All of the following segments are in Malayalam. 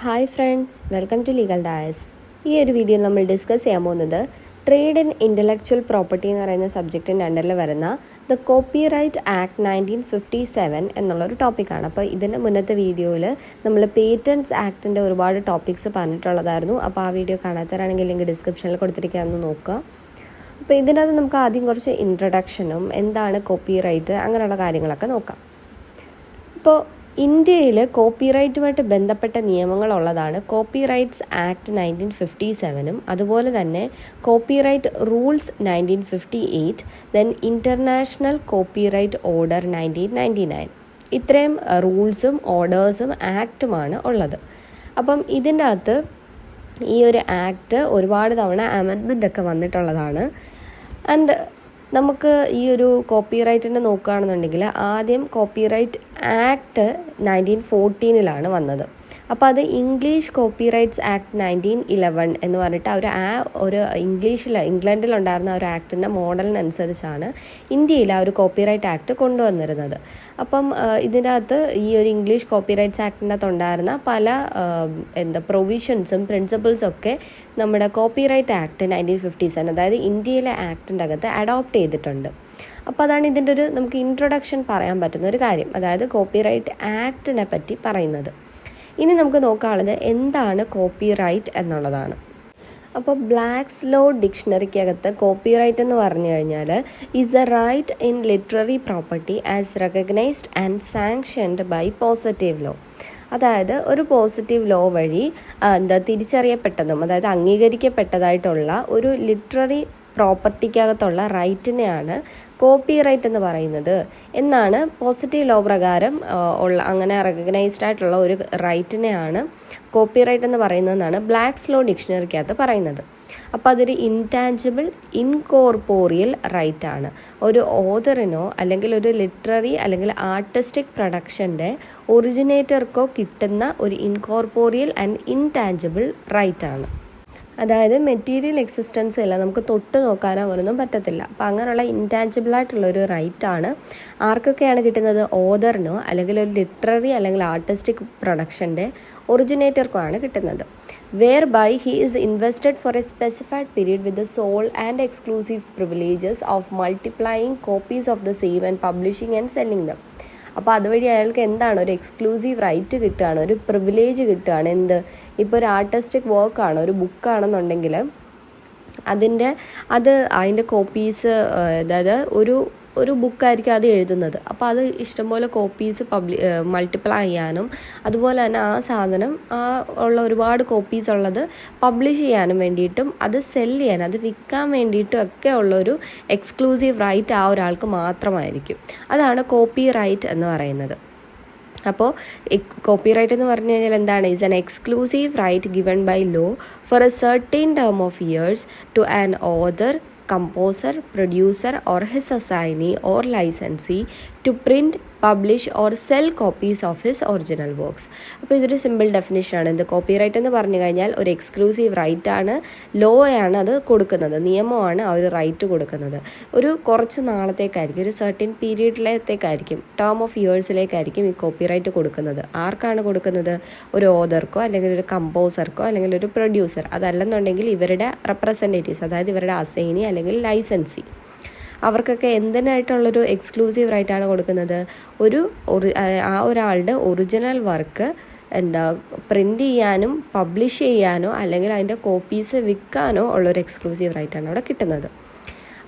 Hi friends, welcome to legal Dias. ഈ ഒരു വീഡിയോയിൽ നമ്മൾ ഡിസ്കസ് ചെയ്യാൻ പോകുന്നത് ട്രേഡ് ഇൻ ഇൻ്റലക്ച്വൽ പ്രോപ്പർട്ടി എന്ന് പറയുന്ന സബ്ജക്റ്റിൻ്റെ അണ്ടറിൽ വരുന്ന ദ കോപ്പിറൈറ്റ് ആക്ട് 1957 എന്നുള്ളൊരു ടോപ്പിക്കാണ്. അപ്പോൾ ഇതിൻ്റെ മുന്നത്തെ വീഡിയോയിൽ നമ്മൾ പേറ്റൻറ്റ്സ് ആക്ടിൻ്റെ ഒരുപാട് ടോപ്പിക്സ് പറഞ്ഞിട്ടുള്ളതായിരുന്നു. അപ്പോൾ ആ വീഡിയോ കാണാത്തവരാണെങ്കിൽ ലിങ്ക് ഡിസ്ക്രിപ്ഷനിൽ കൊടുത്തിരിക്കുകയെന്ന് നോക്കുക. അപ്പോൾ ഇതിനകത്ത് നമുക്ക് ആദ്യം കുറച്ച് ഇൻട്രൊഡക്ഷനും എന്താണ് കോപ്പിറൈറ്റ് അങ്ങനെയുള്ള കാര്യങ്ങളൊക്കെ നോക്കാം. ഇപ്പോൾ ഇന്ത്യയിൽ കോപ്പിറൈറ്റുമായിട്ട് ബന്ധപ്പെട്ട നിയമങ്ങളുള്ളതാണ് കോപ്പിറൈറ്റ്സ് ആക്ട് 1957 അതുപോലെ തന്നെ copyright rules 1958, then international copyright order 1999. ഇത്രയും റൂൾസും ഓർഡേഴ്സും ആക്റ്റുമാണ് ഉള്ളത്. അപ്പം ഇതിൻ്റെ അകത്ത് ഈ ഒരു ആക്ട് ഒരുപാട് തവണ അമെൻമെൻ്റ് ഒക്കെ വന്നിട്ടുള്ളതാണ്. ആൻഡ് നമുക്ക് ഈ ഒരു കോപ്പിറൈറ്റിനെ നോക്കുകയാണെന്നുണ്ടെങ്കിൽ ആദ്യം കോപ്പിറൈറ്റ് ആക്ട് 1914 വന്നത്. അപ്പോൾ അത് ഇംഗ്ലീഷ് കോപ്പിറൈറ്റ്സ് ആക്ട് 1911 എന്ന് പറഞ്ഞിട്ട് ഒരു ഇംഗ്ലണ്ടിലുണ്ടായിരുന്ന ഒരു ആക്ടിൻ്റെ മോഡലിനനുസരിച്ചാണ് ഇന്ത്യയിൽ ആ ഒരു കോപ്പിറൈറ്റ് ആക്ട് കൊണ്ടുവന്നിരുന്നത്. അപ്പം ഇതിൻ്റെ അകത്ത് ഈ ഒരു ഇംഗ്ലീഷ് കോപ്പിറൈറ്റ്സ് ആക്ടിൻ്റെ അകത്ത് ഉണ്ടായിരുന്ന പല പ്രൊവിഷൻസും പ്രിൻസിപ്പിൾസും ഒക്കെ നമ്മുടെ കോപ്പിറൈറ്റ് ആക്ട് 1957 അതായത് ഇന്ത്യയിലെ ആക്ടിൻ്റെ അകത്ത് അഡോപ്റ്റ് ചെയ്തിട്ടുണ്ട്. അപ്പോൾ അതാണ് ഇതിൻ്റെ നമുക്ക് ഇൻട്രൊഡക്ഷൻ പറയാൻ പറ്റുന്ന ഒരു കാര്യം, അതായത് കോപ്പിറൈറ്റ് ആക്ടിനെ പറ്റി പറയുന്നത്. ഇനി നമുക്ക് നോക്കാനുള്ളത് എന്താണ് കോപ്പിറൈറ്റ് എന്നുള്ളതാണ്. അപ്പോൾ ബ്ലാക്ക്സ് ലോ ഡിക്ഷണറിക്കകത്ത് കോപ്പിറൈറ്റ് എന്ന് പറഞ്ഞു കഴിഞ്ഞാൽ is a right in literary property as recognised and sanctioned by positive law. അതായത് ഒരു പോസിറ്റീവ് ലോ വഴി തിരിച്ചറിയപ്പെട്ടതും അതായത് അംഗീകരിക്കപ്പെട്ടതായിട്ടുള്ള ഒരു ലിറ്റററി പ്രോപ്പർട്ടിക്കകത്തുള്ള റൈറ്റിനെയാണ് കോപ്പിറൈറ്റ് എന്ന് പറയുന്നത് എന്നാണ് പോസിറ്റീവ് ലോ പ്രകാരം അങ്ങനെ റെക്കഗ്നൈസ്ഡ് ആയിട്ടുള്ള ഒരു റൈറ്റിനെയാണ് കോപ്പിറൈറ്റ് എന്ന് പറയുന്നതെന്നാണ് ബ്ലാക്ക്സ് ലോ ഡിക്ഷണറിക്കകത്ത് പറയുന്നത്. അപ്പോൾ അതൊരു ഇൻടാഞ്ചിബിൾ ഇൻകോർപ്പോറിയൽ റൈറ്റ് ആണ്. ഒരു ഓതറിനോ അല്ലെങ്കിൽ ഒരു ലിറ്റററി അല്ലെങ്കിൽ ആർട്ടിസ്റ്റിക് പ്രൊഡക്ഷൻ്റെ ഒറിജിനേറ്റർക്കോ കിട്ടുന്ന ഒരു ഇൻകോർപ്പോറിയൽ ആൻഡ് ഇൻടാഞ്ചിബിൾ റൈറ്റ് ആണ്. അതായത് മെറ്റീരിയൽ എക്സിസ്റ്റൻസ് ഇല്ല, നമുക്ക് തൊട്ട് നോക്കാനോ അങ്ങനെയൊന്നും പറ്റത്തില്ല. അപ്പോൾ അങ്ങനെയുള്ള ഇൻടാഞ്ചിബിൾ ആയിട്ടുള്ളൊരു റൈറ്റാണ് ആർക്കൊക്കെയാണ് കിട്ടുന്നത്? ഓതറിനോ അല്ലെങ്കിൽ ഒരു ലിറ്റററി അല്ലെങ്കിൽ ആർട്ടിസ്റ്റിക് പ്രൊഡക്ഷൻ്റെ ഒറിജിനേറ്റർക്കുമാണ് കിട്ടുന്നത്. Whereby he is invested for a specified period with the sole and exclusive privileges of multiplying copies of the same and publishing and selling them. അപ്പോൾ അതുവഴി അയാൾക്ക് എന്താണ് ഒരു എക്സ്ക്ലൂസീവ് റൈറ്റ് കിട്ടുകയാണ്, ഒരു പ്രിവിലേജ് കിട്ടുകയാണ്. ഇപ്പോൾ ഒരു ആർട്ടിസ്റ്റിക് വർക്കാണ്, ഒരു ബുക്കാണെന്നുണ്ടെങ്കിൽ അതിൻ്റെ കോപ്പീസ്, അതായത് ഒരു ബുക്കായിരിക്കും അത് എഴുതുന്നത്. അപ്പോൾ അത് ഇഷ്ടംപോലെ കോപ്പീസ് മൾട്ടിപ്ലൈ ചെയ്യാനും അതുപോലെ തന്നെ ആ സാധനം ഉള്ള ഒരുപാട് കോപ്പീസ് ഉള്ളത് പബ്ലിഷ് ചെയ്യാനും വേണ്ടിയിട്ടും അത് സെല്ല് ചെയ്യാൻ, അത് വിൽക്കാൻ വേണ്ടിയിട്ടും ഒക്കെ ഉള്ളൊരു എക്സ്ക്ലൂസീവ് റൈറ്റ് ആ ഒരാൾക്ക് മാത്രമായിരിക്കും. അതാണ് കോപ്പി റൈറ്റ് എന്ന് പറയുന്നത്. അപ്പോൾ കോപ്പിറൈറ്റ് എന്ന് പറഞ്ഞു കഴിഞ്ഞാൽ എന്താണ്? Is an exclusive right given by law for a certain term of years to an author, composer, producer or his assignee or licensee to print, publish or sell copies of his original works. അപ്പോൾ ഇതൊരു സിമ്പിൾ ഡെഫിനിഷനാണ്. ഇത് കോപ്പിറൈറ്റ് എന്ന് പറഞ്ഞു കഴിഞ്ഞാൽ ഒരു എക്സ്ക്ലൂസീവ് റൈറ്റ് ആണ്, ലോയാണ് അത് കൊടുക്കുന്നത്, നിയമമാണ് ആ ഒരു റൈറ്റ് കൊടുക്കുന്നത്. ഒരു കുറച്ച് നാളത്തേക്കായിരിക്കും, ഒരു സർട്ടൻ പീരീഡിലേക്കായിരിക്കും, ടേം ഓഫ് ഇയേഴ്സിലേക്കായിരിക്കും ഈ കോപ്പിറൈറ്റ് കൊടുക്കുന്നത്. ആർക്കാണ് കൊടുക്കുന്നത്? ഒരു ഓതർക്കോ അല്ലെങ്കിൽ ഒരു കമ്പോസർക്കോ അല്ലെങ്കിൽ ഒരു പ്രൊഡ്യൂസർ, അതല്ലെന്നുണ്ടെങ്കിൽ ഇവരുടെ റെപ്രസെൻറ്റേറ്റീവ്സ്, അതായത് ഇവരുടെ അസൈനി അല്ലെങ്കിൽ ലൈസൻസി, അവർക്കൊക്കെ എന്തിനായിട്ടുള്ളൊരു എക്സ്ക്ലൂസീവ് റൈറ്റാണ് കൊടുക്കുന്നത്? ആ ഒരാളുടെ ഒറിജിനൽ വർക്ക് പ്രിൻ്റ് ചെയ്യാനും പബ്ലിഷ് ചെയ്യാനോ അല്ലെങ്കിൽ അതിൻ്റെ കോപ്പീസ് വിൽക്കാനോ ഉള്ളൊരു എക്സ്ക്ലൂസീവ് റൈറ്റാണ് അവിടെ കിട്ടുന്നത്.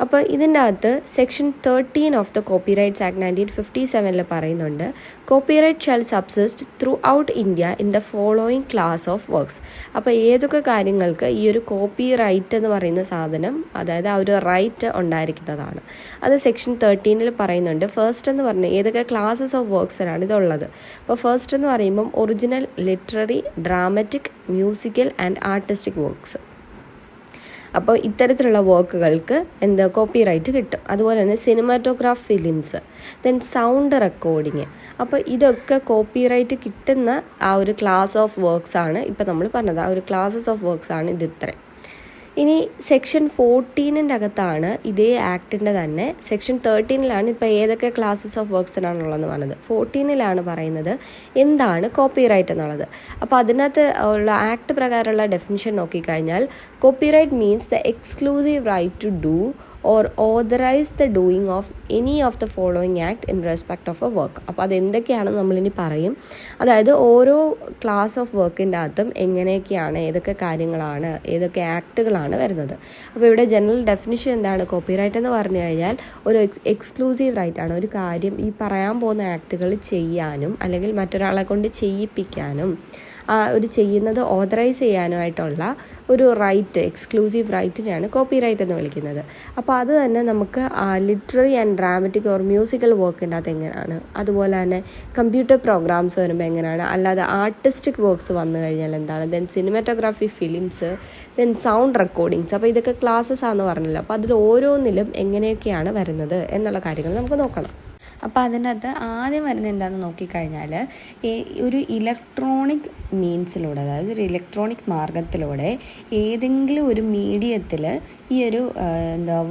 അപ്പോൾ ഇതിൻ്റെ അകത്ത് section 13 of the copyrights act 1957 പറയുന്നുണ്ട്, copyright shall സബ്സിസ്റ്റ് through out India in the following class of works. അപ്പോൾ ഏതൊക്കെ കാര്യങ്ങൾക്ക് ഈ ഒരു കോപ്പി റൈറ്റ് എന്ന് പറയുന്ന സാധനം, അതായത് ആ ഒരു റൈറ്റ് ഉണ്ടായിരിക്കുന്നതാണ്, അത് സെക്ഷൻ 13 പറയുന്നുണ്ട്. ഫസ്റ്റ് എന്ന് പറഞ്ഞാൽ ഏതൊക്കെ ക്ലാസസ് ഓഫ് വർക്ക്സിനാണ് ഇതുള്ളത്. അപ്പോൾ ഫസ്റ്റ് എന്ന് പറയുമ്പം original, literary, dramatic, musical and artistic works. അപ്പോൾ ഇത്തരത്തിലുള്ള വർക്കുകൾക്ക് കോപ്പിറൈറ്റ് കിട്ടും. അതുപോലെ തന്നെ cinematograph films, then sound recording. അപ്പോൾ ഇതൊക്കെ കോപ്പിറൈറ്റ് കിട്ടുന്ന ആ ഒരു ക്ലാസ് ഓഫ് വർക്ക്സ് ആണ് ഇപ്പോൾ നമ്മൾ പറഞ്ഞത്. ആ ഒരു ക്ലാസസ് ഓഫ് വർക്ക്സ് ആണ് ഇത് ഇത്രയും. ഇനി സെക്ഷൻ 14 അകത്താണ് ഇതേ ആക്ടിൻ്റെ തന്നെ സെക്ഷൻ 13 ഇപ്പോൾ ഏതൊക്കെ ക്ലാസ്സസ് ഓഫ് വർക്ക്സിനാണുള്ളതെന്ന് പറഞ്ഞത്. 14 പറയുന്നത് എന്താണ് കോപ്പിറൈറ്റ് എന്നുള്ളത്. അപ്പോൾ അതിനകത്ത് ഉള്ള ആക്ട് പ്രകാരമുള്ള ഡെഫിനിഷൻ നോക്കിക്കഴിഞ്ഞാൽ copyright means the exclusive right to do or authorize the doing of any of the following act in respect of a work. അപ്പോൾ അതെന്തൊക്കെയാണെന്ന് നമ്മളിനി പറയും. അതായത് ഓരോ ക്ലാസ് ഓഫ് വർക്കിൻ്റെ അകത്തും എങ്ങനെയൊക്കെയാണ്, ഏതൊക്കെ കാര്യങ്ങളാണ്, ഏതൊക്കെ ആക്ടുകളാണ് വരുന്നത്. അപ്പോൾ ഇവിടെ ജനറൽ ഡെഫിനിഷൻ എന്താണ്? കോപ്പിറൈറ്റ് എന്ന് പറഞ്ഞു കഴിഞ്ഞാൽ ഒരു എക്സ്ക്ലൂസീവ് റൈറ്റ് ആണ്. ഒരു കാര്യം ഈ പറയാൻ പോകുന്ന ആക്ടുകൾ ചെയ്യാനും അല്ലെങ്കിൽ മറ്റൊരാളെ കൊണ്ട് ചെയ്യിപ്പിക്കാനും ഒരു ചെയ്യുന്നത് ഓതറൈസ് ചെയ്യാനുമായിട്ടുള്ള ഒരു റൈറ്റ്, എക്സ്ക്ലൂസീവ് റൈറ്റിനെയാണ് കോപ്പിറൈറ്റ് എന്ന് വിളിക്കുന്നത്. അപ്പോൾ അത് തന്നെ നമുക്ക് literary and dramatic or musical വർക്കിൻ്റെ അകത്ത് എങ്ങനെയാണ്, അതുപോലെ തന്നെ കമ്പ്യൂട്ടർ പ്രോഗ്രാംസ് വരുമ്പോൾ എങ്ങനെയാണ്, അല്ലാതെ ആർട്ടിസ്റ്റിക് വർക്ക്സ് വന്നു കഴിഞ്ഞാൽ എന്താണ്, then cinematography films, then sound recordings. അപ്പോൾ ഇതൊക്കെ ക്ലാസ്സസ് ആണെന്ന് പറഞ്ഞില്ല. അപ്പോൾ അതിൽ ഓരോന്നിലും എങ്ങനെയൊക്കെയാണ് വരുന്നത് എന്നുള്ള കാര്യങ്ങൾ നമുക്ക് നോക്കണം. അപ്പോൾ അതിനകത്ത് ആദ്യം വരുന്നത് എന്താണെന്ന് നോക്കിക്കഴിഞ്ഞാൽ ഒരു ഇലക്ട്രോണിക് മീൻസിലൂടെ, അതായത് ഒരു ഇലക്ട്രോണിക് മാർഗത്തിലൂടെ ഏതെങ്കിലും ഒരു മീഡിയത്തിൽ ഈ ഒരു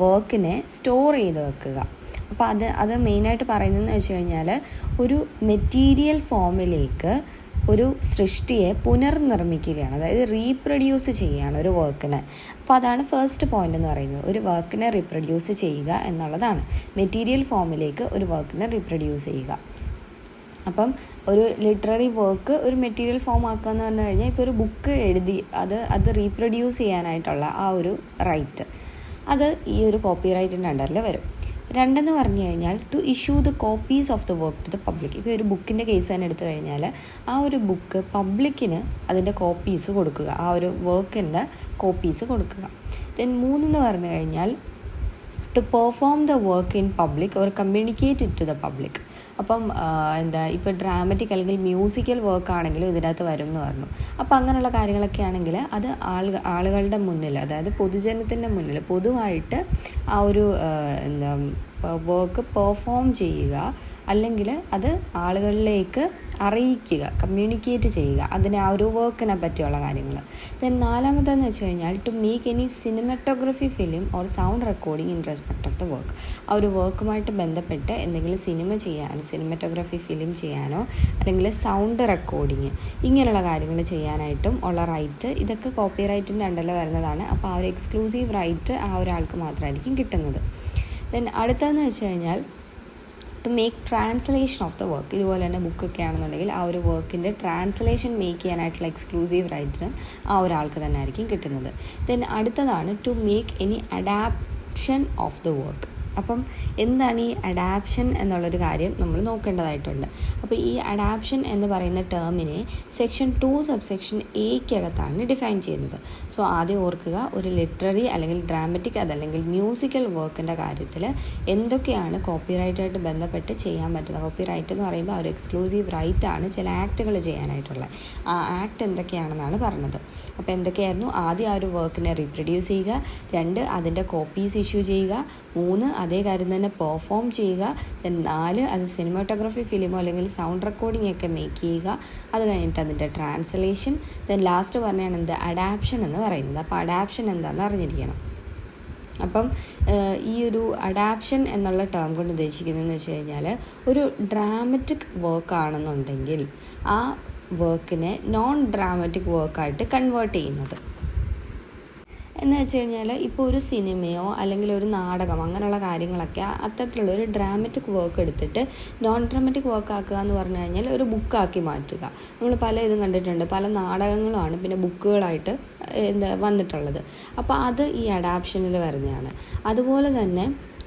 വർക്കിനെ സ്റ്റോർ ചെയ്ത് വെക്കുക. അപ്പോൾ അത് മെയിനായിട്ട് പറയുന്നതെന്ന് വെച്ച് കഴിഞ്ഞാൽ ഒരു മെറ്റീരിയൽ ഫോമിലേക്ക് ഒരു സൃഷ്ടിയെ പുനർനിർമ്മിക്കുകയാണ്, അതായത് റീപ്രൊഡ്യൂസ് ചെയ്യുകയാണ് ഒരു വർക്കിനെ. അപ്പോൾ അതാണ് ഫസ്റ്റ് പോയിന്റ് എന്ന് പറയുന്നത്. ഒരു വർക്കിനെ റീപ്രൊഡ്യൂസ് ചെയ്യുക എന്നുള്ളതാണ്. മെറ്റീരിയൽ ഫോമിലേക്ക് ഒരു വർക്കിനെ റീപ്രൊഡ്യൂസ് ചെയ്യുക. അപ്പം ഒരു ലിറ്റററി വർക്ക് ഒരു മെറ്റീരിയൽ ഫോം ആക്കുക എന്ന് പറഞ്ഞു കഴിഞ്ഞാൽ ഇപ്പോൾ ഒരു ബുക്ക് എഴുതി അത് റീപ്രൊഡ്യൂസ് ചെയ്യാനായിട്ടുള്ള ആ ഒരു റൈറ്റ്, അത് ഈ ഒരു കോപ്പിറൈറ്റിൻ്റെ അണ്ടറിൽ വരും. രണ്ടെന്ന് പറഞ്ഞു കഴിഞ്ഞാൽ to issue the copies of the work to the public. ഇപ്പോൾ ഒരു ബുക്കിൻ്റെ കേസ് തന്നെ എടുത്തു കഴിഞ്ഞാൽ ആ ഒരു ബുക്ക് പബ്ലിക്കിന് അതിൻ്റെ കോപ്പീസ് കൊടുക്കുക, ആ ഒരു വർക്കിൻ്റെ കോപ്പീസ് കൊടുക്കുക. ദെൻ മൂന്നെന്ന് പറഞ്ഞു കഴിഞ്ഞാൽ to perform the work in public or communicate it to the public. അപ്പം ഇപ്പോൾ ഡ്രാമറ്റിക് അല്ലെങ്കിൽ മ്യൂസിക്കൽ വർക്ക് ആണെങ്കിലും ഇതിനകത്ത് വരും എന്ന് പറഞ്ഞു. അപ്പോൾ അങ്ങനെയുള്ള കാര്യങ്ങളൊക്കെ ആണെങ്കിൽ അത് ആളുകളുടെ മുന്നിൽ, അതായത് പൊതുജനത്തിൻ്റെ മുന്നിൽ പൊതുവായിട്ട് ആ ഒരു വർക്ക് പെർഫോം ചെയ്യുക, അല്ലെങ്കിൽ അത് ആളുകളിലേക്ക് അറിയിക്കുക, കമ്മ്യൂണിക്കേറ്റ് ചെയ്യുക, അതിനെ ആ ഒരു വർക്കിനെ പറ്റിയുള്ള കാര്യങ്ങൾ. ദെൻ നാലാമതെന്ന് വെച്ച് കഴിഞ്ഞാൽ to make any cinematography film or sound recording in respect of the work. ആ ഒരു വർക്കുമായിട്ട് ബന്ധപ്പെട്ട് എന്തെങ്കിലും സിനിമ ചെയ്യാനോ, സിനിമാറ്റോഗ്രഫി ഫിലിം ചെയ്യാനോ, അല്ലെങ്കിൽ സൗണ്ട് റെക്കോർഡിങ്, ഇങ്ങനെയുള്ള കാര്യങ്ങൾ ചെയ്യാനായിട്ടും ഉള്ള റൈറ്റ്, ഇതൊക്കെ കോപ്പി റൈറ്റിൻ്റെ അണ്ടറിൽ വരുന്നതാണ്. അപ്പോൾ ആ ഒരു എക്സ്ക്ലൂസീവ് റൈറ്റ് ആ ഒരാൾക്ക് മാത്രമായിരിക്കും കിട്ടുന്നത്. ദെൻ അടുത്തതെന്ന് വെച്ച് കഴിഞ്ഞാൽ to make translation of the work. ഇതുപോലെ തന്നെ ബുക്കൊക്കെ ആണെന്നുണ്ടെങ്കിൽ ആ ഒരു വർക്കിൻ്റെ ട്രാൻസ്ലേഷൻ മേക്ക് ചെയ്യാനായിട്ടുള്ള എക്സ്ക്ലൂസീവ് റൈറ്റ്സ് ആ ഒരാൾക്ക് തന്നെ ആയിരിക്കും കിട്ടുന്നത്. ദെൻ അടുത്തതാണ് to make any adaption of the work. അപ്പം എന്താണ് ഈ അഡാപ്ഷൻ എന്നുള്ളൊരു കാര്യം നമ്മൾ നോക്കേണ്ടതായിട്ടുണ്ട്. അപ്പോൾ ഈ അഡാപ്ഷൻ എന്ന് പറയുന്ന ടേമിനെ സെക്ഷൻ 2 സബ്സെക്ഷൻ എക്കകത്താണ് ഡിഫൈൻ ചെയ്യുന്നത്. സോ ആദ്യം ഓർക്കുക, ഒരു ലിറ്റററി അല്ലെങ്കിൽ ഡ്രാമറ്റിക് അതല്ലെങ്കിൽ മ്യൂസിക്കൽ വർക്കിൻ്റെ കാര്യത്തിൽ എന്തൊക്കെയാണ് കോപ്പിറൈറ്റായിട്ട് ബന്ധപ്പെട്ട് ചെയ്യാൻ പറ്റുന്നത്. കോപ്പിറൈറ്റ് എന്ന് പറയുമ്പോൾ ഒരു എക്സ്ക്ലൂസീവ് റൈറ്റ് ആണ് ചില ആക്ടുകൾ ചെയ്യാനായിട്ടുള്ളത്. ആ ആക്ട് എന്തൊക്കെയാണെന്നാണ് പറഞ്ഞത്. അപ്പോൾ എന്തൊക്കെയായിരുന്നു? ആദ്യം ആ ഒരു വർക്കിനെ റീപ്രൊഡ്യൂസ് ചെയ്യുക, 2 അതിൻ്റെ കോപ്പീസ് ഇഷ്യൂ ചെയ്യുക, 3 അതേ കാര്യം തന്നെ പെർഫോം ചെയ്യുക, ദെൻ 4 അത് സിനിമാറ്റോഗ്രഫി ഫിലിമോ അല്ലെങ്കിൽ സൗണ്ട് റെക്കോർഡിംഗ് ഒക്കെ മേക്ക് ചെയ്യുക, അത് കഴിഞ്ഞിട്ട് അതിൻ്റെ ട്രാൻസ്ലേഷൻ, ദെൻ ലാസ്റ്റ് പറഞ്ഞാണ് എന്ത് അഡാപ്ഷൻ എന്ന് പറയുന്നത്. അപ്പോൾ അഡാപ്ഷൻ എന്താണെന്ന് അറിഞ്ഞിരിക്കണം. അപ്പം ഈ ഒരു അഡാപ്ഷൻ എന്നുള്ള ടേം കൊണ്ട് ഉദ്ദേശിക്കുന്നതെന്ന് വെച്ച് കഴിഞ്ഞാൽ ഒരു ഡ്രാമറ്റിക് വർക്ക് ആണെന്നുണ്ടെങ്കിൽ ആ വർക്കിനെ നോൺ ഡ്രാമറ്റിക് വർക്കായിട്ട് കൺവേർട്ട് ചെയ്യുന്നത്. എന്ന് വെച്ച് കഴിഞ്ഞാൽ ഇപ്പോൾ ഒരു സിനിമയോ അല്ലെങ്കിൽ ഒരു നാടകം അങ്ങനെയുള്ള കാര്യങ്ങളൊക്കെ അത്തരത്തിലുള്ള ഒരു ഡ്രാമറ്റിക് വർക്ക് എടുത്തിട്ട് നോൺ ഡ്രാമറ്റിക് വർക്ക് ആക്കുക എന്ന് പറഞ്ഞു കഴിഞ്ഞാൽ ഒരു ബുക്കാക്കി മാറ്റുക. നമ്മൾ പല ഇതും കണ്ടിട്ടുണ്ട്, പല നാടകങ്ങളുമാണ് പിന്നെ ബുക്കുകളായിട്ട് വന്നിട്ടുള്ളത്. അപ്പോൾ അത് ഈ അഡാപ്ഷനിൽ വരുന്നതാണ്. അതുപോലെ തന്നെ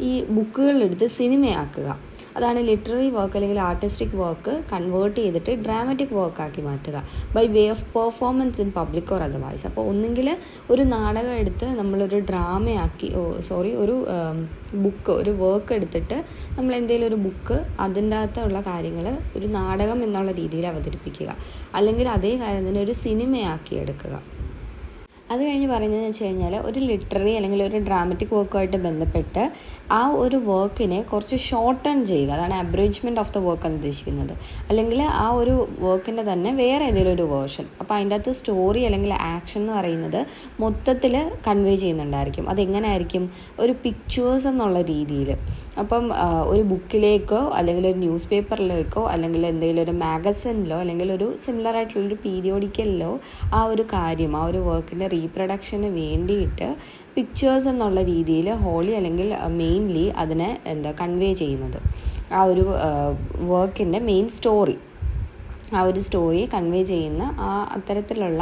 ഈ ബുക്കുകളെടുത്ത് സിനിമയാക്കുക, അതാണ് ലിറ്റററി വർക്ക് അല്ലെങ്കിൽ ആർട്ടിസ്റ്റിക് വർക്ക് കൺവേർട്ട് ചെയ്തിട്ട് ഡ്രാമറ്റിക് വർക്കാക്കി മാറ്റുക by way of performance in public or otherwise. അപ്പോൾ ഒന്നുകിൽ ഒരു നാടകം എടുത്ത് നമ്മളൊരു ഡ്രാമയാക്കി ഒരു ബുക്ക്, ഒരു വർക്ക് എടുത്തിട്ട് നമ്മൾ എന്തെങ്കിലും ഒരു ബുക്ക് അതിൻ്റെ അകത്തുള്ള കാര്യങ്ങൾ ഒരു നാടകം എന്നുള്ള രീതിയിൽ അവതരിപ്പിക്കുക, അല്ലെങ്കിൽ അതേ കാര്യം തന്നെ ഒരു സിനിമയാക്കി എടുക്കുക. അത് കഴിഞ്ഞ് പറയുന്നതെന്ന് വെച്ച് കഴിഞ്ഞാൽ ഒരു ലിറ്റററി അല്ലെങ്കിൽ ഒരു ഡ്രാമറ്റിക് വർക്കുമായിട്ട് ബന്ധപ്പെട്ട് ആ ഒരു വർക്കിനെ കുറച്ച് ഷോർട്ടൺ ചെയ്യുക, അതാണ് അബ്രേജ്മെൻറ്റ് ഓഫ് ദ വർക്ക് എന്ന് ഉദ്ദേശിക്കുന്നത്. അല്ലെങ്കിൽ ആ ഒരു വർക്കിൻ്റെ തന്നെ വേറെ ഏതെങ്കിലും ഒരു വേർഷൻ, അപ്പോൾ അതിൻ്റെ അകത്ത് സ്റ്റോറി അല്ലെങ്കിൽ ആക്ഷൻ എന്ന് പറയുന്നത് മൊത്തത്തിൽ കൺവേ ചെയ്യുന്നുണ്ടായിരിക്കും. അതെങ്ങനെ ആയിരിക്കും? ഒരു പിക്ചേഴ്സ് എന്നുള്ള രീതിയിൽ. അപ്പം ഒരു ബുക്കിലേക്കോ അല്ലെങ്കിൽ ഒരു ന്യൂസ് പേപ്പറിലേക്കോ അല്ലെങ്കിൽ എന്തെങ്കിലും ഒരു മാഗസിനിലോ അല്ലെങ്കിൽ ഒരു സിമിലർ ആയിട്ടുള്ളൊരു പീരിയോഡിക്കലിലോ ആ ഒരു കാര്യം, ആ ഒരു വർക്കിൻ്റെ റീപ്രൊഡക്ഷന് വേണ്ടിയിട്ട് പിക്ചേഴ്സ് എന്നുള്ള രീതിയിൽ ഹോളി അല്ലെങ്കിൽ മെയിൻലി അതിനെ കൺവേ ചെയ്യുന്നത്, ആ ഒരു വർക്കിൻ്റെ മെയിൻ സ്റ്റോറി, ആ ഒരു സ്റ്റോറിയെ കൺവേ ചെയ്യുന്ന ആ അത്തരത്തിലുള്ള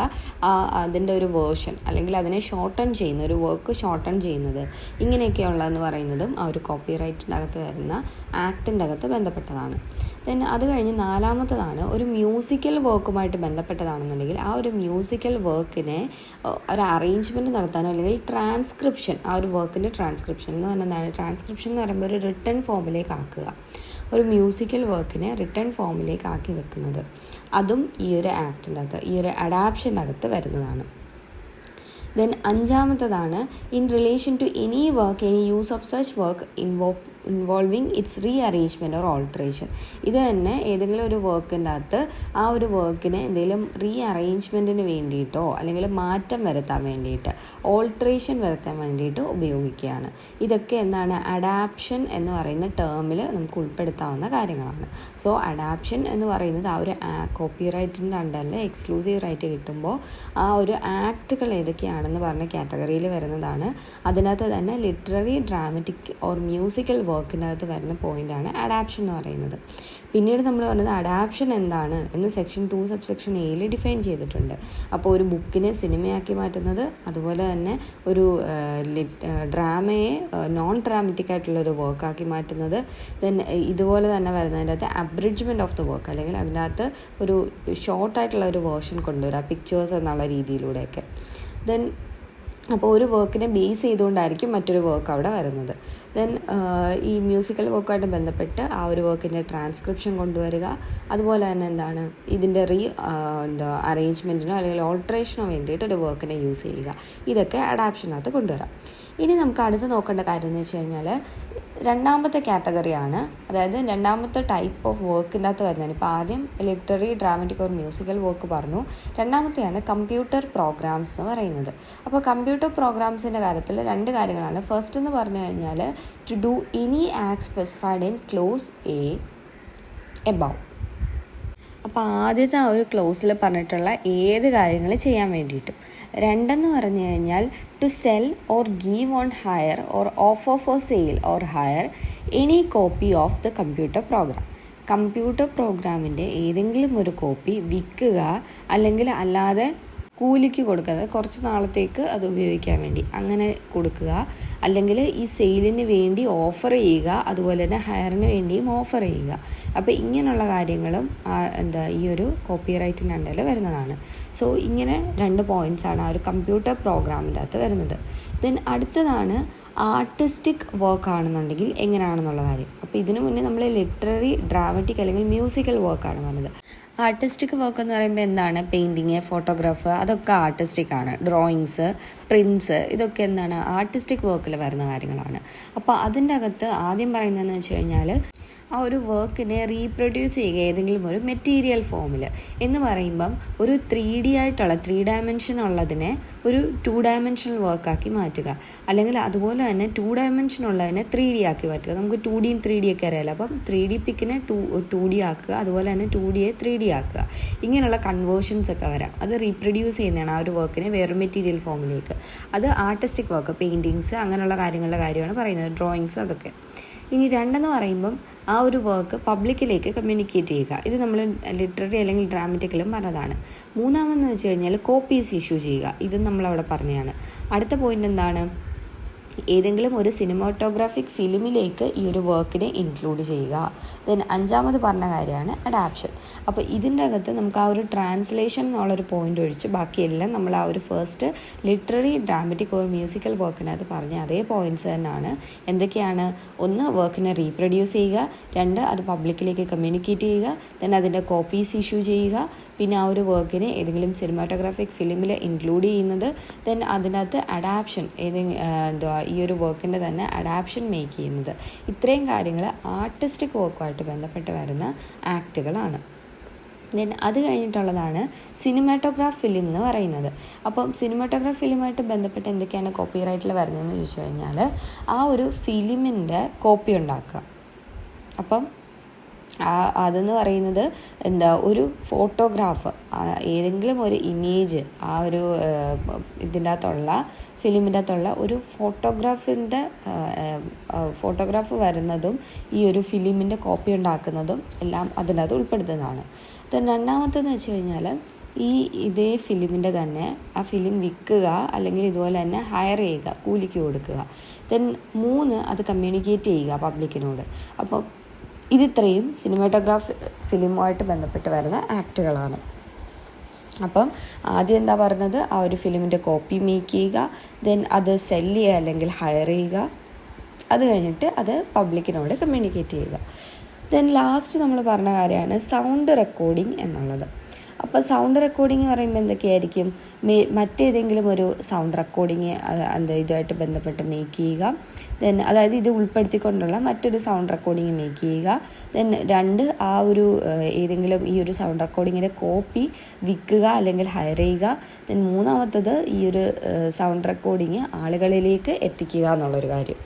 അതിൻ്റെ ഒരു വേർഷൻ അല്ലെങ്കിൽ അതിനെ ഷോർട്ടൺ ചെയ്യുന്ന ഒരു വർക്ക് ഷോർട്ടൺ ചെയ്യുന്നത്, ഇങ്ങനെയൊക്കെയുള്ളതെന്ന് പറയുന്നതും ആ ഒരു കോപ്പിറൈറ്റിൻ്റെ അകത്ത് വരുന്ന ആക്ടിൻ്റെ അകത്ത് ബന്ധപ്പെട്ടതാണ്. ദെൻ അത് കഴിഞ്ഞ് നാലാമത്തതാണ് ഒരു മ്യൂസിക്കൽ വർക്കുമായിട്ട് ബന്ധപ്പെട്ടതാണെന്നുണ്ടെങ്കിൽ ആ ഒരു മ്യൂസിക്കൽ വർക്കിനെ ഒരു അറേഞ്ച്മെൻറ്റ് നടത്താനോ അല്ലെങ്കിൽ ട്രാൻസ്ക്രിപ്ഷൻ, ആ ഒരു വർക്കിൻ്റെ ട്രാൻസ്ക്രിപ്ഷൻ എന്ന് പറഞ്ഞാൽ എന്താണ്? ട്രാൻസ്ക്രിപ്ഷൻ എന്ന് പറയുമ്പോൾ ഒരു റിട്ടൺ ഫോമിലേക്ക് ആക്കുക, ഒരു മ്യൂസിക്കൽ വർക്കിനെ റിട്ടൺ ഫോമിലേക്ക് ആക്കി വെക്കുന്നത്, അതും ഈ ഒരു ആക്ടിൻ്റെ അകത്ത്, ഈ ഒരു അഡാപ്ഷൻ്റെ അകത്ത് വരുന്നതാണ്. ദെൻ അഞ്ചാമത്തതാണ് in relation to any work any use of such work involving its rearrangement or alteration. ഇത് തന്നെ ഏതെങ്കിലും ഒരു വർക്കിൻ്റെ അകത്ത് ആ ഒരു വർക്കിനെ എന്തെങ്കിലും റീഅറേഞ്ച്മെൻറ്റിന് വേണ്ടിയിട്ടോ അല്ലെങ്കിൽ മാറ്റം വരുത്താൻ വേണ്ടിയിട്ട്, ഓൾട്രേഷൻ വരുത്താൻ വേണ്ടിയിട്ട് ഉപയോഗിക്കുകയാണ്. ഇതൊക്കെ എന്താണ്? അഡാപ്ഷൻ എന്ന് പറയുന്ന ടേമിൽ നമുക്ക് ഉൾപ്പെടുത്താവുന്ന കാര്യങ്ങളാണ്. സോ അഡാപ്ഷൻ എന്ന് പറയുന്നത് ആ ഒരു കോപ്പിറൈറ്റിൻ്റെ അണ്ടറിൽ എക്സ്ക്ലൂസീവ് റൈറ്റ് കിട്ടുമ്പോൾ ആ ഒരു ആക്റ്റുകൾ ഏതൊക്കെയാണെന്ന് പറഞ്ഞ കാറ്റഗറിയിൽ വരുന്നതാണ്. അതിനകത്ത് തന്നെ ലിറ്റററി, ഡ്രാമറ്റിക് ഓർ മ്യൂസിക്കൽ വർക്കിനകത്ത് വരുന്ന പോയിൻ്റാണ് അഡാപ്ഷൻ എന്ന് പറയുന്നത്. പിന്നീട് നമ്മൾ പറഞ്ഞത് അഡാപ്ഷൻ എന്താണ് എന്ന് സെക്ഷൻ 2 സബ്സെക്ഷൻ എയിൽ ഡിഫൈൻ ചെയ്തിട്ടുണ്ട്. അപ്പോൾ ഒരു ബുക്കിനെ സിനിമയാക്കി മാറ്റുന്നത്, അതുപോലെ തന്നെ ഒരു ഡ്രാമയെ നോൺ ഡ്രാമറ്റിക് ആയിട്ടുള്ളൊരു വർക്കാക്കി മാറ്റുന്നത്, ദെൻ ഇതുപോലെ തന്നെ വരുന്നതിൻ്റെ അകത്ത് അബ്രിഡ്ജ്മെൻറ്റ് ഓഫ് ദ വർക്ക് അല്ലെങ്കിൽ അതിനകത്ത് ഒരു ഷോർട്ടായിട്ടുള്ള ഒരു വേർഷൻ കൊണ്ടുവരിക പിക്ചേഴ്സ് എന്നുള്ള രീതിയിലൂടെയൊക്കെ. ദെൻ അപ്പോൾ ഒരു വർക്കിനെ ബേസ് ചെയ്തുകൊണ്ടായിരിക്കും മറ്റൊരു വർക്ക് അവിടെ വരുന്നത്. ദെൻ ഈ മ്യൂസിക്കൽ വർക്കുമായിട്ട് ബന്ധപ്പെട്ട് ആ ഒരു വർക്കിൻ്റെ ട്രാൻസ്ക്രിപ്ഷൻ കൊണ്ടുവരിക, അതുപോലെ തന്നെ എന്താണ് ഇതിൻ്റെ അറേഞ്ച്മെൻറ്റിനോ അല്ലെങ്കിൽ ഓൾട്രേഷനോ വേണ്ടിയിട്ട് ഒരു വർക്കിനെ യൂസ് ചെയ്യുക, ഇതൊക്കെ അഡാപ്ഷനകത്ത് കൊണ്ടുവരാം. ഇനി നമുക്ക് അടുത്ത് നോക്കേണ്ട കാര്യം എന്ന് വെച്ച് കഴിഞ്ഞാൽ രണ്ടാമത്തെ കാറ്റഗറിയാണ്, അതായത് രണ്ടാമത്തെ ടൈപ്പ് ഓഫ് വർക്കിൻ്റെ അകത്ത് വരുന്നതാണ്. ഇപ്പോൾ ആദ്യം literary, dramatic or musical work പറഞ്ഞു, രണ്ടാമത്തെയാണ് കമ്പ്യൂട്ടർ പ്രോഗ്രാംസ് എന്ന് പറയുന്നത്. അപ്പോൾ കമ്പ്യൂട്ടർ പ്രോഗ്രാംസിൻ്റെ കാര്യത്തിൽ രണ്ട് കാര്യങ്ങളാണ്. ഫസ്റ്റ് എന്ന് പറഞ്ഞു കഴിഞ്ഞാൽ to do any act specified in clause A above. അപ്പോൾ ആദ്യത്തെ ആ ഒരു ക്ലോസിൽ പറഞ്ഞിട്ടുള്ള ഏത് കാര്യങ്ങൾ ചെയ്യാൻ വേണ്ടിയിട്ടും. രണ്ടെന്ന് പറഞ്ഞു കഴിഞ്ഞാൽ to sell or give on hire or offer for sale or hire any copy of the computer program. Computer പ്രോഗ്രാമിൻ്റെ ഏതെങ്കിലും ഒരു കോപ്പി വിൽക്കുക അല്ലെങ്കിൽ അല്ലാതെ കൂലിക്ക് കൊടുക്കുക, കുറച്ച് നാളത്തേക്ക് അത് ഉപയോഗിക്കാൻ വേണ്ടി അങ്ങനെ കൊടുക്കുക, അല്ലെങ്കിൽ ഈ സെയിലിന് വേണ്ടി ഓഫർ ചെയ്യുക, അതുപോലെ തന്നെ ഹയറിന് വേണ്ടിയും ഓഫർ ചെയ്യുക. അപ്പോൾ ഇങ്ങനെയുള്ള കാര്യങ്ങളും ഈ ഒരു കോപ്പിറൈറ്റിൻ്റെ അണ്ടറിൽ വരുന്നതാണ്. സോ ഇങ്ങനെ 2 പോയിൻറ്റ്സാണ് ആ ഒരു കമ്പ്യൂട്ടർ പ്രോഗ്രാമിൻ്റെ അകത്ത് വരുന്നത്. ദെൻ അടുത്തതാണ് ആർട്ടിസ്റ്റിക് വർക്ക് ആണെന്നുണ്ടെങ്കിൽ എങ്ങനെയാണെന്നുള്ള കാര്യം. അപ്പോൾ ഇതിനു മുന്നേ നമ്മൾ ലിറ്റററി, ഡ്രാമറ്റിക് അല്ലെങ്കിൽ മ്യൂസിക്കൽ വർക്കാണ് പറഞ്ഞത്. ആർട്ടിസ്റ്റിക് വർക്ക് എന്ന് പറയുമ്പോൾ എന്താണ്? പെയിൻറ്റിങ്, ഫോട്ടോഗ്രാഫ്, അതൊക്കെ ആർട്ടിസ്റ്റിക് ആണ്. ഡ്രോയിങ്സ്, പ്രിൻറ്റ്സ്, ഇതൊക്കെ എന്താണ്? ആർട്ടിസ്റ്റിക് വർക്കിൽ വരുന്ന കാര്യങ്ങളാണ്. അപ്പോൾ അതിൻ്റെ അകത്ത് ആദ്യം പറയുന്നതെന്ന് വെച്ച് കഴിഞ്ഞാൽ ആ ഒരു വർക്കിനെ റീപ്രൊഡ്യൂസ് ചെയ്യുക ഏതെങ്കിലും ഒരു മെറ്റീരിയൽ ഫോമിൽ എന്ന് പറയുമ്പം ഒരു 3D ആയിട്ടുള്ള 3 ഡയമെൻഷൻ ഉള്ളതിനെ ഒരു 2 ഡയമെൻഷണൽ വർക്കാക്കി മാറ്റുക, അല്ലെങ്കിൽ അതുപോലെ തന്നെ 2 ഡയമെൻഷൻ ഉള്ളതിനെ 3D ആക്കി മാറ്റുക. നമുക്ക് 2Dയും 3D ഒക്കെ അറിയാമല്ലോ. അപ്പം 3D പിക്കിനെ 2D ആക്കുക, അതുപോലെ തന്നെ 2Dയെ 3D ആക്കുക. ഇങ്ങനെയുള്ള കൺവേർഷൻസ് ഒക്കെ വരാം. അത് റീപ്രൊഡ്യൂസ് ചെയ്യുന്നതാണ് ആ ഒരു വർക്കിനെ വേറൊരു മെറ്റീരിയൽ ഫോമിലേക്ക്. അത് ആർട്ടിസ്റ്റിക് വർക്ക്, പെയിൻറ്റിങ്സ് അങ്ങനെയുള്ള കാര്യങ്ങളുടെ കാര്യമാണ് പറയുന്നത്, ഡ്രോയിങ്സ് അതൊക്കെ. ഇനി രണ്ടെന്ന് പറയുമ്പം ആ ഒരു വർക്ക് പബ്ലിക്കിലേക്ക് കമ്മ്യൂണിക്കേറ്റ് ചെയ്യുക. ഇത് നമ്മൾ ലിറ്റററി അല്ലെങ്കിൽ ഡ്രാമറ്റിക്കലും പറഞ്ഞതാണ്. മൂന്നാമെന്ന് വെച്ച് കഴിഞ്ഞാൽ കോപ്പീസ് ഇഷ്യൂ ചെയ്യുക. ഇതും നമ്മളവിടെ പറഞ്ഞതാണ്. അടുത്ത പോയിൻ്റ് എന്താണ്? ഏതെങ്കിലും ഒരു സിനിമാറ്റോഗ്രാഫിക് ഫിലിമിലേക്ക് ഈ ഒരു വർക്കിനെ ഇൻക്ലൂഡ് ചെയ്യുക. ദെൻ 5ാമത് പറഞ്ഞ കാര്യമാണ് അഡാപ്ഷൻ. അപ്പോൾ ഇതിൻ്റെ അകത്ത് നമുക്ക് ആ ഒരു ട്രാൻസ്ലേഷൻ എന്നുള്ളൊരു പോയിൻ്റ് ഒഴിച്ച് ബാക്കിയെല്ലാം നമ്മൾ ആ ഒരു first literary, dramatic or musical വർക്കിനകത്ത് പറഞ്ഞ അതേ പോയിൻറ്റ്സ് തന്നെയാണ്. എന്തൊക്കെയാണ്? 1, വർക്കിനെ റീപ്രൊഡ്യൂസ് ചെയ്യുക. 2, അത് പബ്ലിക്കിലേക്ക് കമ്മ്യൂണിക്കേറ്റ് ചെയ്യുക. ദെൻ അതിൻ്റെ കോപ്പീസ് ഇഷ്യൂ ചെയ്യുക. പിന്നെ ആ ഒരു വർക്കിനെ ഏതെങ്കിലും സിനിമാറ്റോഗ്രാഫിക് ഫിലിമിൽ ഇൻക്ലൂഡ് ചെയ്യുന്നത്. ദെൻ അതിനകത്ത് അഡാപ്ഷൻ, ഈ ഒരു വർക്കിൻ്റെ തന്നെ അഡാപ്ഷൻ മേക്ക് ചെയ്യുന്നത്. ഇത്രയും കാര്യങ്ങൾ ആർട്ടിസ്റ്റിക് വർക്കുമായിട്ട് ബന്ധപ്പെട്ട് വരുന്ന ആക്റ്റുകളാണ്. ദെൻ അത് കഴിഞ്ഞിട്ടുള്ളതാണ് സിനിമാറ്റോഗ്രാഫ് ഫിലിം എന്ന് പറയുന്നത്. അപ്പം സിനിമാറ്റോഗ്രാഫ് ഫിലിമായിട്ട് ബന്ധപ്പെട്ട് എന്തൊക്കെയാണ് കോപ്പിറൈറ്റിൽ വരുന്നതെന്ന് ചോദിച്ചു കഴിഞ്ഞാൽ, ആ ഒരു ഫിലിമിൻ്റെ കോപ്പി ഉണ്ടാക്കുക. അപ്പം അതെന്ന് പറയുന്നത് ഒരു ഫോട്ടോഗ്രാഫ്, ഏതെങ്കിലും ഒരു ഇമേജ് ആ ഒരു ഇതിൻ്റെ അകത്തുള്ള ഫിലിമിൻ്റെ അകത്തുള്ള ഒരു ഫോട്ടോഗ്രാഫ് വരുന്നതും ഈ ഒരു ഫിലിമിൻ്റെ കോപ്പി ഉണ്ടാക്കുന്നതും എല്ലാം അതിനകത്ത് ഉൾപ്പെടുത്തുന്നതാണ്. ദെൻ 2ാമത്തെന്ന് വെച്ച് കഴിഞ്ഞാൽ, ഇതേ ഫിലിമിൻ്റെ തന്നെ ആ ഫിലിം വിൽക്കുക, അല്ലെങ്കിൽ ഇതുപോലെ തന്നെ ഹയർ ചെയ്യുക, കൂലിക്ക് കൊടുക്കുക. ദെൻ 3, അത് കമ്മ്യൂണിക്കേറ്റ് ചെയ്യുക പബ്ലിക്കിനോട്. അപ്പം ഇതിത്രയും സിനിമാറ്റോഗ്രാഫ് ഫിലിമുമായിട്ട് ബന്ധപ്പെട്ട് വരുന്ന ആക്റ്റുകളാണ്. അപ്പം ആദ്യം എന്താ പറഞ്ഞത്? ആ ഒരു ഫിലിമിൻ്റെ കോപ്പി മേക്ക് ചെയ്യുക, ദെൻ അത് സെല്ല് ചെയ്യുക അല്ലെങ്കിൽ ഹയർ ചെയ്യുക, അത് കഴിഞ്ഞിട്ട് അത് പബ്ലിക്കിനോട് കമ്മ്യൂണിക്കേറ്റ് ചെയ്യുക. ദെൻ ലാസ്റ്റ് നമ്മൾ പറഞ്ഞ കാര്യമാണ് സൗണ്ട് റെക്കോർഡിങ് എന്നുള്ളത്. അപ്പോൾ സൗണ്ട് റെക്കോർഡിങ് എന്ന് പറയുമ്പോൾ എന്തൊക്കെയായിരിക്കും? മറ്റേതെങ്കിലും ഒരു സൗണ്ട് റെക്കോർഡിങ് ഇതുമായിട്ട് ബന്ധപ്പെട്ട് മേക്ക് ചെയ്യുക. ദെൻ അതായത് ഇത് ഉൾപ്പെടുത്തിക്കൊണ്ടുള്ള മറ്റൊരു സൗണ്ട് റെക്കോർഡിങ് മേക്ക് ചെയ്യുക. ദെൻ 2, ആ ഒരു ഏതെങ്കിലും ഈ ഒരു സൗണ്ട് റെക്കോർഡിങ്ങിൻ്റെ കോപ്പി വിൽക്കുക അല്ലെങ്കിൽ ഹയർ ചെയ്യുക. ദെൻ 3ാമത്തത് ഈ ഒരു സൗണ്ട് റെക്കോർഡിങ് ആളുകളിലേക്ക് എത്തിക്കുക എന്നുള്ളൊരു കാര്യം.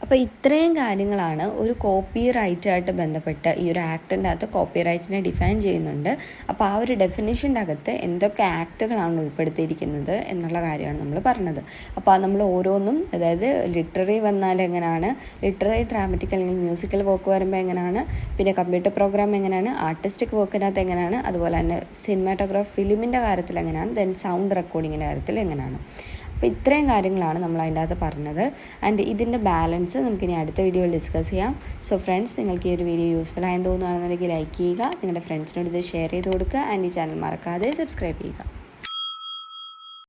അപ്പോൾ ഇത്രയും കാര്യങ്ങളാണ് ഒരു കോപ്പി റൈറ്റായിട്ട് ബന്ധപ്പെട്ട് ഈ ഒരു ആക്ടിൻ്റെ അകത്ത് കോപ്പി റൈറ്റിനെ ഡിഫൈൻ ചെയ്യുന്നുണ്ട്. അപ്പോൾ ആ ഒരു ഡെഫിനിഷൻ്റെ അകത്ത് എന്തൊക്കെ ആക്റ്റുകളാണ് ഉൾപ്പെടുത്തിയിരിക്കുന്നത് എന്നുള്ള കാര്യമാണ് നമ്മൾ പറഞ്ഞത്. അപ്പോൾ അത് നമ്മൾ ഓരോന്നും, അതായത് ലിറ്റററി വന്നാൽ എങ്ങനെയാണ്, ലിറ്റററി, ഡ്രാമറ്റിക് അല്ലെങ്കിൽ മ്യൂസിക്കൽ വർക്ക് വരുമ്പോൾ എങ്ങനെയാണ്, പിന്നെ കമ്പ്യൂട്ടർ പ്രോഗ്രാം എങ്ങനെയാണ്, ആർട്ടിസ്റ്റിക് വർക്കിനകത്ത് എങ്ങനെയാണ്, അതുപോലെ തന്നെ സിനിമാറ്റോഗ്രാഫ് ഫിലിമിൻ്റെ കാര്യത്തിൽ എങ്ങനെയാണ്, ദെൻ സൗണ്ട് റെക്കോർഡിങ്ങിൻ്റെ കാര്യത്തിൽ എങ്ങനെയാണ്. അപ്പോൾ ഇത്രയും കാര്യങ്ങളാണ് നമ്മൾ അതിൻ്റെ അകത്ത് പറഞ്ഞത്. ആൻഡ് ഇതിൻ്റെ ബാലൻസ് നമുക്കിനി അടുത്ത വീഡിയോയിൽ ഡിസ്കസ് ചെയ്യാം. സോ ഫ്രണ്ട്സ്, നിങ്ങൾക്ക് ഈ ഒരു വീഡിയോ യൂസ്ഫുൾ ആയെന്ന് തോന്നുകയാണെന്നുണ്ടെങ്കിൽ ലൈക്ക് ചെയ്യുക, നിങ്ങളുടെ ഫ്രണ്ട്സിനോട് ഇത് ഷെയർ ചെയ്ത് കൊടുക്കുക, ആൻഡ് ഈ ചാനൽ മറക്കാതെ സബ്സ്ക്രൈബ് ചെയ്യുക.